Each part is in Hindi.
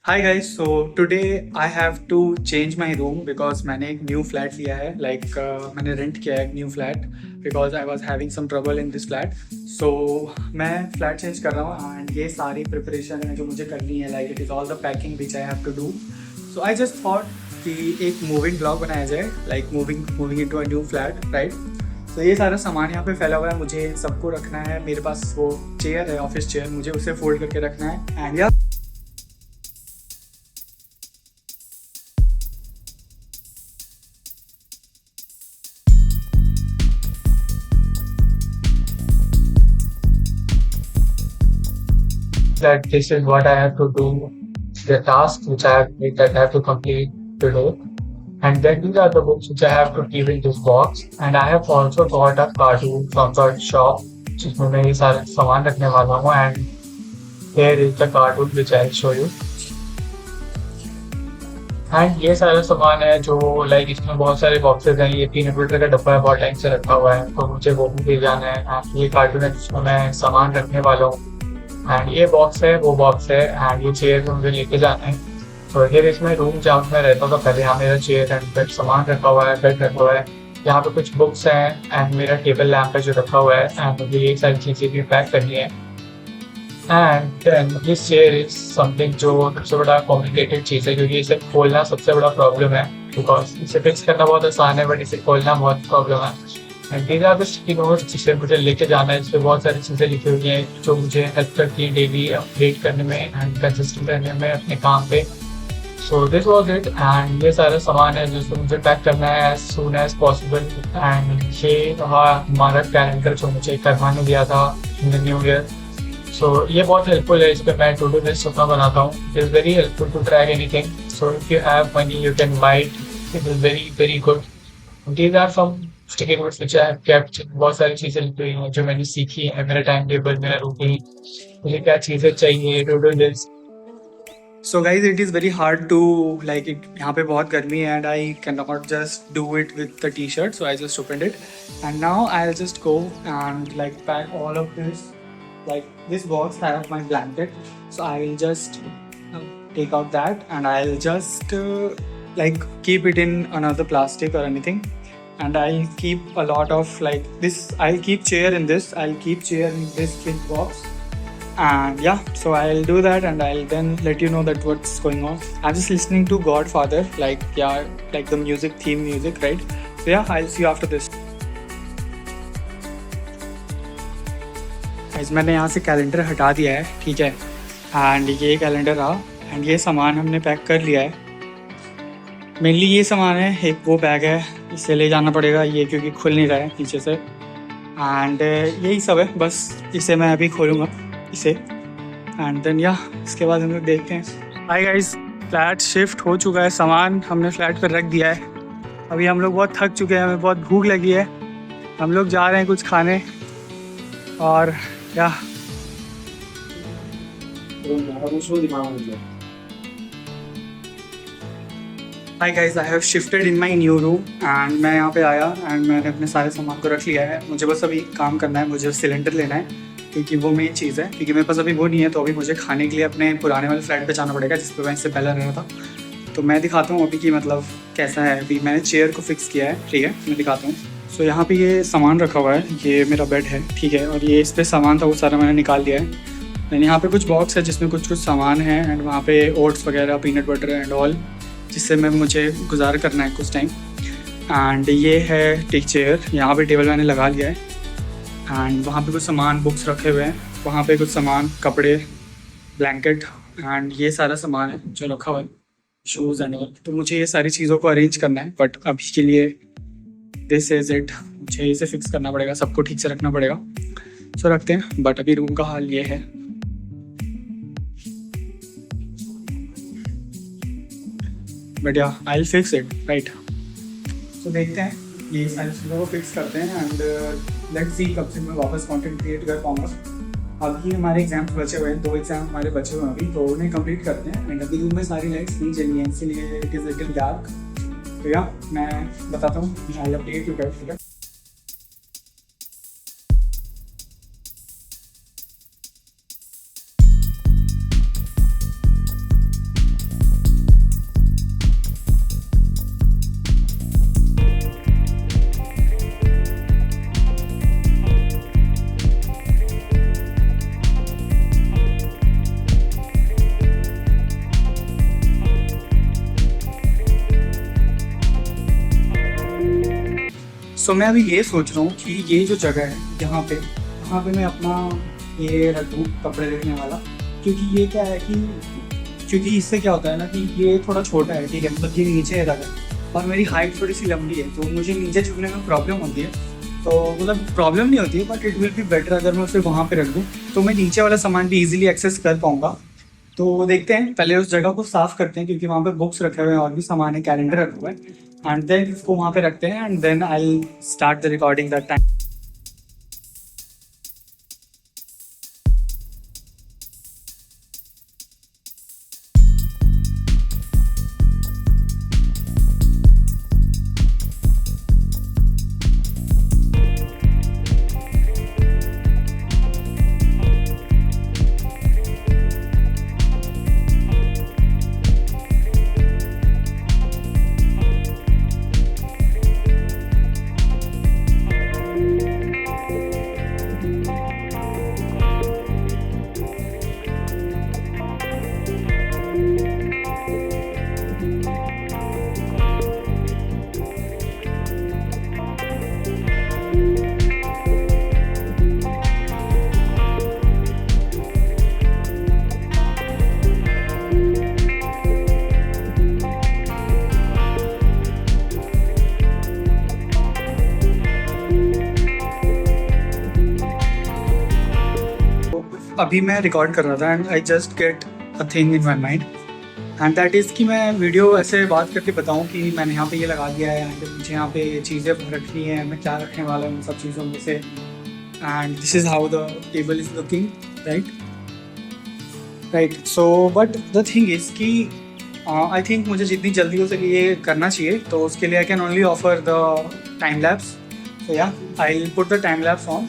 Hi guys, so today I have to change my room because मैंने एक न्यू फ्लैट लिया है। मैंने रेंट किया है एक new flat because I was having some trouble in this flat. So मैं फ्लैट चेंज कर रहा हूँ एंड ये सारी प्रिपरेशन है जो मुझे करनी है। Like it is all the packing which I have to do. So I just thought कि एक मूविंग ब्लॉग बनाया जाए, like moving into a new flat, right. तो ये सारा सामान यहाँ पे फैला हुआ है, मुझे सबको रखना है। मेरे पास वो चेयर है, ऑफिस चेयर, मुझे उसे फोल्ड करके रखना है। एंड या that this is what I have to do, the tasks which that I have to complete today. And then these are the books which I have to keep in this box. And I have also got a cartoon from the shop जिसमें मैं ये सारे सामान रखने वाला हूँ। And here is the cartoon which I'll show you. And ये सारा सामान है जो लाइक इसमें बहुत सारे बॉक्सेस हैं। ये पीनट बटर का डब्बा है, बहुत टाइम से रखा हुआ है, तो मुझे वो भी ले जाना है। एंड ये कार्टून है जिसमें मैं सामान रखने वाला हूँ। एंड ये बॉक्स है, वो बॉक्स है। एंड ये चेयर मुझे लेके जाना है। तो फिर इसमें रूम जहाँ मैं रहता था पहले, यहाँ मेरा चेयर एंड बेड सामान रखा हुआ है, बेड रखा हुआ है। यहाँ पे कुछ बुक्स हैं एंड मेरा टेबल लैम्प है जो रखा हुआ है। एंड मुझे ये सारी चीज़ें भी पैक करनी है। And then this chair is something जो सबसे बड़ा कॉम्प्लिकेटेड चीज़ है, क्योंकि इसे खोलना सबसे बड़ा प्रॉब्लम है। बिकॉज इसे फिक्स करना बहुत आसान है बट इसे खोलना बहुत प्रॉब्लम है। And these are the sticky notes जिसे मुझे लेके जाना है। इस पर बहुत सारी चीज़ें लिखी हुई हैं जो मुझे हेल्प करती हैं डेली अपडेट करने में एंड कंसिस्टेंट रहने में अपने काम पे। So this was it. And ये सारा सामान है जिसको मुझे पैक करना है as soon as possible. And ये रहा हमारा कैलेंडर जो मुझे करवाने दिया था इन द न्यू ईयर। सो ये बहुत हेल्पफुल है। इस पर मैं टू डू लिस्ट अपना बनाता हूँ। It is very helpful to track anything. So if you have money you can buy it. It is very very good. These are some sticky notes which I have kept. बहुत सारी चीज़ें लिखी हुई हैं जो मैंने सीखी है, मेरा टाइम टेबल, मेरा रूटीन, मुझे क्या चीज़ें चाहिए, to do list. So guys it is very hard to like it. यहाँ पे बहुत गर्मी है and I can not just do it with the T shirt. So I just open it and now I will just go and like pack all of this. Like this box have my blanket, so I will just take out that and I'll just like keep it in another plastic or anything. And I'll keep a lot of like this. I'll keep chair in this. I'll keep chair in this big box. And yeah, so I'll do that and I'll then let you know that what's going on. I'm just listening to Godfather, like yeah, like the music, theme music, right? So yeah, I'll see you after this. Guys मैंने यहाँ से कैलेंडर हटा दिया है, ठीक है। एंड ये कैलेंडर रहा एंड ये सामान हमने पैक कर लिया है। मेनली ये सामान है, एक वो बैग है, इसे ले जाना पड़ेगा ये क्योंकि खुल नहीं रहा है नीचे से। एंड यही सब है, बस इसे मैं अभी खोलूँगा इसे। एंड देन या इसके बाद हम लोग देखते हैं। हाय गाइस, फ्लैट शिफ्ट हो चुका है, सामान हमने फ्लैट पर रख दिया है। अभी हम लोग बहुत थक चुके हैं, हमें बहुत भूख लगी है। हम लोग जा रहे हैं कुछ खाने और या hi guys, I have shifted in my new room and मैं यहाँ पे आया एंड मैंने अपने सारे सामान को रख लिया है। मुझे बस अभी काम करना है, मुझे सिलेंडर लेना है क्योंकि वो मेन चीज़ है। क्योंकि मेरे पास अभी वो नहीं है, तो अभी मुझे खाने के लिए अपने पुराने वाले फ्लैट पे जाना पड़ेगा जिस पर मैं इससे पहले रह रहा था। तो मैं दिखाता हूँ अभी कि मतलब कैसा है। अभी मैंने चेयर को फिक्स किया है, ठीक है, मैं दिखाता हूँ। सो यहाँ पे ये सामान रखा हुआ है, ये मेरा बेड है, ठीक है। और ये इस पर सामान था वो सारा मैंने निकाल दिया है। मैंने यहाँ पे कुछ बॉक्स है जिसमें कुछ कुछ सामान है एंड वहाँ पे ओट्स वगैरह, पीनट बटर एंड ऑल, जिससे मैं मुझे गुजार करना है कुछ टाइम। एंड ये है टेक चेयर, यहाँ पे टेबल मैंने लगा लिया है। एंड वहाँ पे कुछ सामान, बुक्स रखे हुए हैं, वहाँ पे कुछ सामान, कपड़े, ब्लैंकेट एंड ये सारा सामान है जो रखा हुआ है, शूज़ एंड ऑल। तो मुझे ये सारी चीज़ों को अरेंज करना है बट अभी के लिए दिस इज़ इट। मुझे इसे फिक्स करना पड़ेगा, सबको ठीक से रखना पड़ेगा। सो रखते हैं, बट अभी रूम का हाल ये है। But yeah I will fix it, right. So देखते हैं, ये सारी चीज़ों को फिक्स करते हैं एंड लेट्स सी कब से मैं वापस कंटेंट क्रिएट कर पाऊँगा। अभी हमारे एग्जाम्स बचे हुए हैं, 2 एग्जाम हमारे बचे हुए हैं अभी, तो उन्हें कंप्लीट करते हैं। एंड अभी रूम में सारी लाइट्स नहीं चली हैं, इसीलिए इट इज़ लिटिल डार्क। तो या मैं बताता हूँ, आई अपडेट यू गाइस, ठीक है। सो मैं अभी ये सोच रहा हूँ कि ये जो जगह है यहाँ पे मैं अपना ये रख दूँ कपड़े रखने वाला, क्योंकि ये क्या है कि क्योंकि इससे क्या होता है ना कि ये थोड़ा छोटा है, ठीक है, मतलब ये नीचे है ज़्यादा और मेरी हाइट थोड़ी सी लंबी है, तो मुझे नीचे झुकने में प्रॉब्लम होती है। तो मतलब प्रॉब्लम नहीं होती है, but it will be better अगर मैं उसे वहाँ पे रख दूँ, तो मैं नीचे वाला सामान भी इजीली एक्सेस कर पाऊँगा। तो देखते हैं, पहले उस जगह को साफ़ करते हैं, क्योंकि वहाँ पे बुक्स रखे हुए हैं और भी सामान है, कैलेंडर रखा हुआ है, एंड देन इसको वहाँ पे रखते हैं and then I start the recording that time. अभी मैं रिकॉर्ड कर रहा था and I just get a thing in my mind, and that is कि मैं वीडियो ऐसे बात करके बताऊं कि मैंने यहाँ पे ये लगा दिया है एंड मुझे यहाँ पे चीज़ें रखनी है, मैं क्या रखने वाला हूँ सब चीज़ों में से, and this is how the table is looking, right. So but the thing is कि आई थिंक मुझे जितनी जल्दी हो सके ये करना चाहिए, तो उसके लिए I can only offer the time lapse. So yeah I will put the time lapse on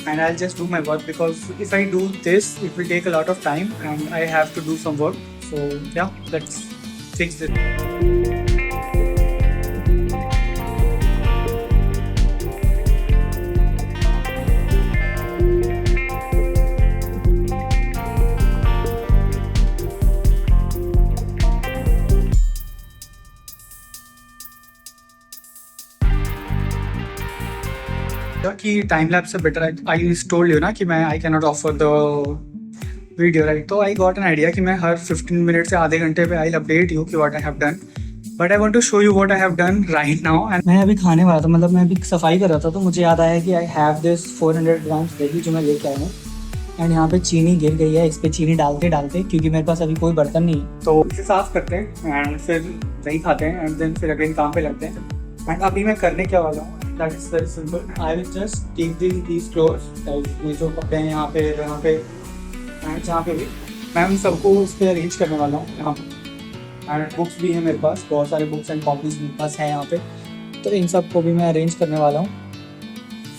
and I'll just do my work, because if I do this it will take a lot of time and I have to do some work. So yeah, let's fix it. कि टाइम लैप्स से बेटर आई टोल्ड यू ना कि मैं आई can not offer the video, right. तो आई गॉट एन आइडिया कि मैं हर 15 मिनट से आधे घंटे पे आई अपडेट यू कि what I have done, but I want to show you what I have done right now. And मैं अभी खाने वाला था, मतलब मैं अभी सफाई कर रहा था, तो मुझे याद आया कि आई हैव दिस 400 ग्राम्स दही जो मैं लेके आया हूँ, एंड यहाँ पे चीनी गिर गई है, इस पर चीनी डालते डालते, क्योंकि मेरे पास अभी कोई बर्तन नहीं है, तो इसे साफ करते हैं एंड फिर दही खाते हैं एंड देन फिर अगेन काम पे लगते हैं। एंड अभी मैं करने क्या वाला हूँ, that is very simple. I will just take these clothes, ये जो कपड़े हैं यहाँ पे एंड जहाँ पे भी, मैं उन सबको उस पर अरेंज करने वाला हूँ यहाँ पे। एंड बुक्स भी हैं मेरे पास, बहुत सारे बुक्स एंड कॉपीज मेरे पास हैं यहाँ पे, तो इन सब को भी मैं अरेंज करने वाला हूँ।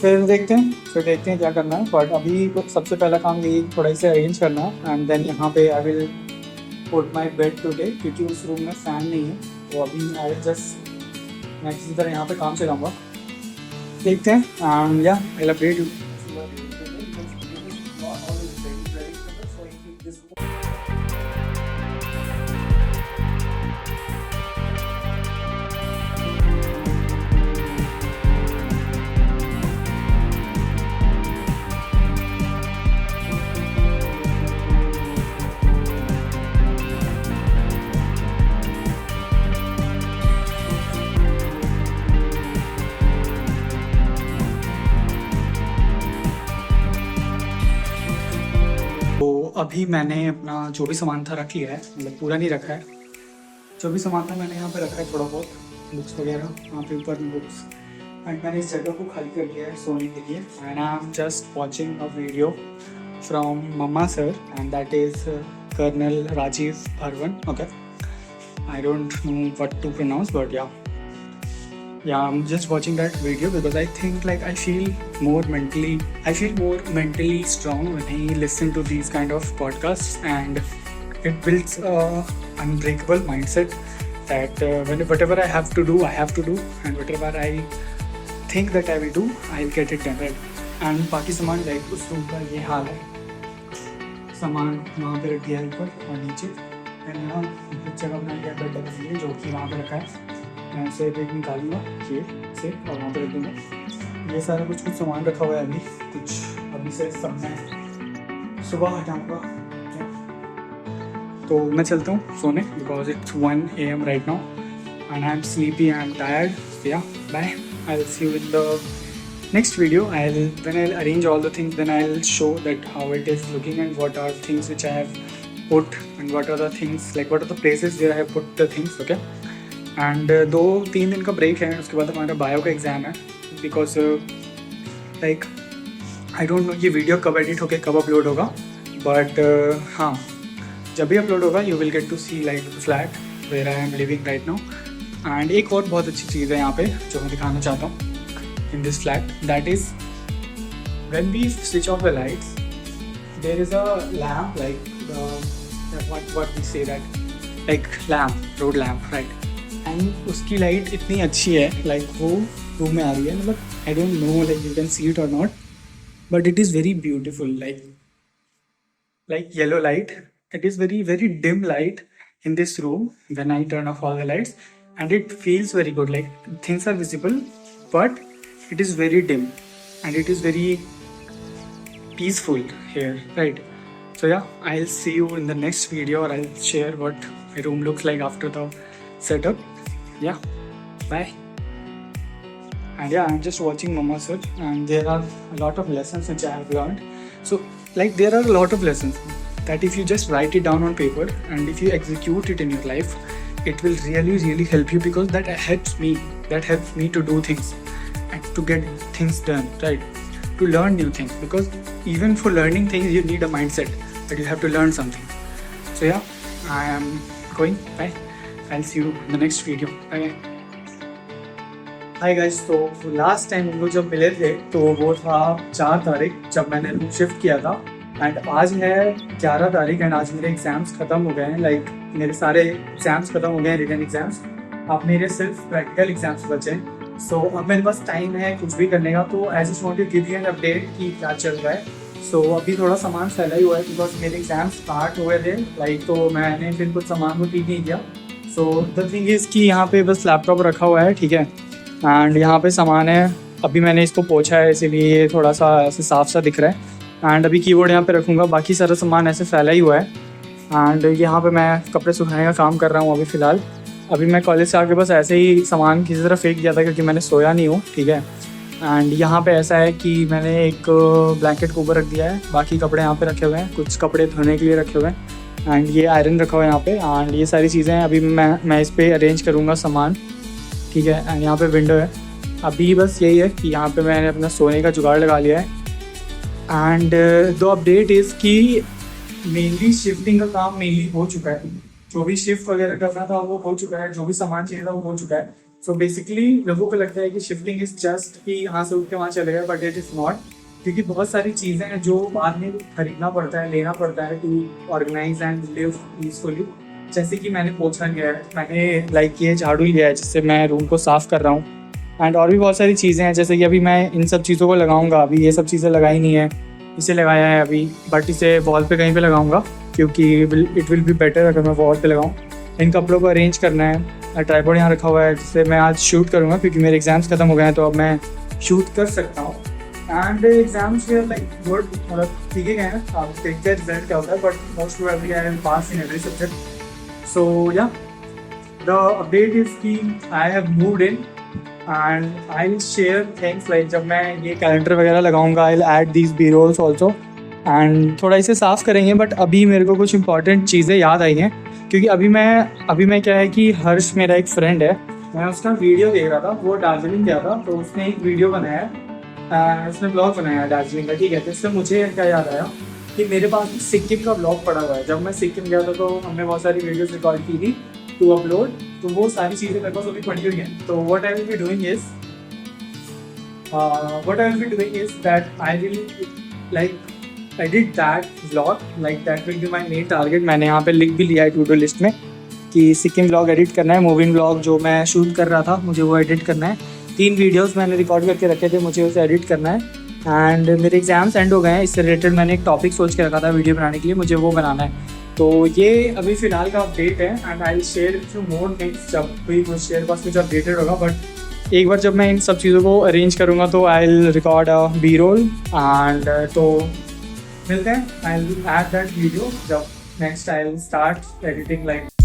फिर देखते हैं क्या करना है, बट अभी सबसे पहला काम यही थोड़ा इसे अरेंज करना है। एंड देन यहाँ पे आई will put my bed today, क्योंकि उस रूम में फ़ैन नहीं है, तो अभी आई विल जस्ट मैं किसी तरह यहाँ पे काम चलाऊँगा। देखते हैं एंड या आई विल अपडेट यू। तो अभी मैंने अपना जो भी सामान था रख लिया है, मतलब पूरा नहीं रखा है, जो भी सामान था मैंने यहाँ पे रखा है, थोड़ा बहुत बुक्स वगैरह यहाँ पे ऊपर में बुक्स, एंड मैंने इस जगह को खाली कर दिया है सोने के लिए। And I am just watching a video from मम्मा sir, and that is Colonel Rajeev Bharvan, okay, I don't know what to pronounce, but yeah, I'm just watching that video because I think like I feel more mentally strong when I listen to these kind of podcasts, and it builds a unbreakable mindset that whatever I have to do, and whatever I think that I will do, I'll get it done, right? And बाकी सामान लाइक उस रूम का ये हाल है, सामान वहाँ पे रख दिया है ऊपर और नीचे, एंड यहाँ जगह बनाई है बेड के लिए जो कि वहाँ पे रखा है। मैं ऐसे एक निकालूंगा ये से और वहाँ पर रख दूँगा। ये सारा कुछ सामान रखा हुआ है अभी, कुछ अभी से सब मैं सुबह हटाऊँगा। तो मैं चलता हूँ सोने because it's 1 AM right now and I am sleepy, I am tired. Yeah bye, I will see you in the next video. When I'll arrange all the things, then I'll show that how it is looking and what are things which I have put and what are the things, like what are the places where I have put the things. Okay, and 2-3 दिन का break है, उसके बाद हमारा बायो का एग्ज़ाम है because like I don't know ये वीडियो कब एडिट होकर कब अपलोड होगा, बट हाँ जब भी अपलोड होगा you will get to see like the flat where I am living right now. and एक और बहुत अच्छी चीज़ है यहाँ पे जो मैं दिखाना चाहता हूँ in this flat, that is when we switch off the lights there is a lamp like what we say that like lamp, road lamp, right? and उसकी लाइट इतनी अच्छी है like वो रूम में आ रही है, मतलब I don't know like you can see it or not, but it is very beautiful, like yellow light. It is very very dim light in this room when I turn off all the lights, and it feels very good, like things are visible but it is very dim and it is very peaceful here, right? So yeah, I'll see you in the next video, or I'll share what my room looks like after the setup. Yeah, bye. And yeah, I'm just watching Mama Sir, and there are a lot of lessons which I have learned. So like there are a lot of lessons that if you just write it down on paper and if you execute it in your life, it will really really help you, because that helps me to do things and to get things done, right? To learn new things, because even for learning things you need a mindset that you have to learn something. So yeah, I am going. Bye. I'll see you in the next video. Bye. Hi guys, तो लास्ट टाइम हम लोग जब मिले थे तो वो था 4 तारीख जब मैंने रूम शिफ्ट किया था, एंड आज है 11 तारीख एंड आज मेरे एग्जाम्स ख़त्म हो गए हैं। लाइक मेरे सारे एग्जाम्स ख़त्म हो गए हैं, रिटन एग्जाम्स। अब मेरे सिर्फ प्रैक्टिकल एग्जाम्स बचे हैं। सो अब मेरे पास टाइम है कुछ भी करने का, तो I just want to give you an update कि क्या चल रहा है। सो अभी थोड़ा सामान फैला ही हुआ है बिकॉज मेरे एग्जाम स्टार्ट हुए थे, लाइक तो मैंने फिर कुछ सामान को ठीक नहीं किया। सो द थिंग इज़ कि यहाँ पे बस लैपटॉप रखा हुआ है, ठीक है, एंड यहाँ पे सामान है। अभी मैंने इसको पोंछा है इसीलिए ये थोड़ा सा ऐसे साफ सा दिख रहा है, एंड अभी कीबोर्ड यहाँ पे रखूँगा, बाकी सारा सामान ऐसे फैला ही हुआ है। एंड यहाँ पे मैं कपड़े सुखाने का काम कर रहा हूँ अभी फ़िलहाल। अभी मैं कॉलेज से आके बस ऐसे ही सामान किसी तरह फेंक दिया था क्योंकि मैंने सोया नहीं हूँ, ठीक है। एंड यहाँ पे ऐसा है कि मैंने एक ब्लैंकेट के ऊपर रख दिया है, बाकी कपड़े यहाँ पे रखे हुए हैं, कुछ कपड़े धोने के लिए रखे हुए हैं, एंड ये आयरन रखा हुआ है यहाँ पे। एंड ये सारी चीज़ें अभी मैं इस पर अरेंज करूँगा सामान, ठीक है। एंड यहाँ पे विंडो है। अभी बस यही है कि यहाँ पे मैंने अपना सोने का जुगाड़ लगा लिया है। एंड द अपडेट इज़ कि मेनली शिफ्टिंग का काम मेनली हो चुका है, जो भी शिफ्ट वगैरह करना था वो हो चुका है, जो भी सामान चाहिए था वो हो चुका है। सो बेसिकली लोगों को लगता है कि शिफ्टिंग इज़ जस्ट कि यहाँ से उठ के वहाँ चले गए, बट इट इज़ नॉट, क्योंकि बहुत सारी चीज़ें हैं जो बाद में खरीदना पड़ता है, लेना पड़ता है to organise and live peacefully. जैसे कि मैंने पोछा लिया है, मैंने लाइक ये झाड़ू लिया है जिससे मैं रूम को साफ़ कर रहा हूँ, एंड और भी बहुत सारी चीज़ें हैं जैसे कि अभी मैं इन सब चीज़ों को लगाऊंगा। अभी ये सब चीज़ें लगाई नहीं है, इसे लगाया है अभी, बट इसे वॉल पे कहीं पे लगाऊंगा क्योंकि इट विल बी बेटर अगर मैं वॉल पे लगाऊं। इन कपड़ों को अरेंज करना है, ट्राइपॉड यहाँ रखा हुआ है जिससे मैं आज शूट करूँगा क्योंकि मेरे एग्ज़ाम्स ख़त्म हो गए हैं, तो अब मैं शूट कर सकता हूँ। And exams way like good, मतलब ठीक ही गए हैं, आप देखते हैं रिजल्ट क्या होता है, but most probably I will pass in every subject. So yeah the update is कि I have moved in and I will share things like जब मैं ये कैलेंडर वगैरह लगाऊंगा, I will add these B rolls also, and थोड़ा इसे साफ़ करेंगे। बट अभी मेरे को कुछ इंपॉर्टेंट चीज़ें याद आई हैं क्योंकि अभी मैं क्या है कि हर्ष मेरा एक फ्रेंड है, मैं उसका वीडियो देख रहा था, वो दार्जिलिंग गया था, तो उसने एक वीडियो बनाया, उसने ब्लॉग बनाया दार्जिलिंग का, ठीक है। तो इससे मुझे क्या याद आया कि मेरे पास सिक्किम का ब्लॉग पड़ा हुआ है। जब मैं सिक्किम गया था तो हमने बहुत सारी वीडियोज़ रिकॉर्ड की थी टू अपलोड, तो वो सारी चीज़ें मेरे पास अभी पड़ी हुई हैं। तो what I will be doing is that I will like edit that vlog, like that will be my main target। मैंने यहाँ पे लिख भी लिया है टू डू लिस्ट में कि सिक्किम व्लॉग एडिट करना है, मूविंग व्लॉग जो मैं शूट कर रहा था मुझे वो एडिट करना है। 3 वीडियोस मैंने रिकॉर्ड करके रखे थे, मुझे उसे एडिट करना है। एंड मेरे एग्जाम्स एंड हो गए हैं, इससे रिलेटेड मैंने एक टॉपिक सोच के रखा था वीडियो बनाने के लिए, मुझे वो बनाना है। तो ये अभी फिलहाल का अपडेट है and I share few more things जब भी कुछ शेयर पास कुछ अपडेटेड होगा। बट एक बार जब मैं इन सब चीज़ों को अरेंज करूँगा तो I will record a B roll and तो मिलते हैं। I will add that video जब next I will start editing like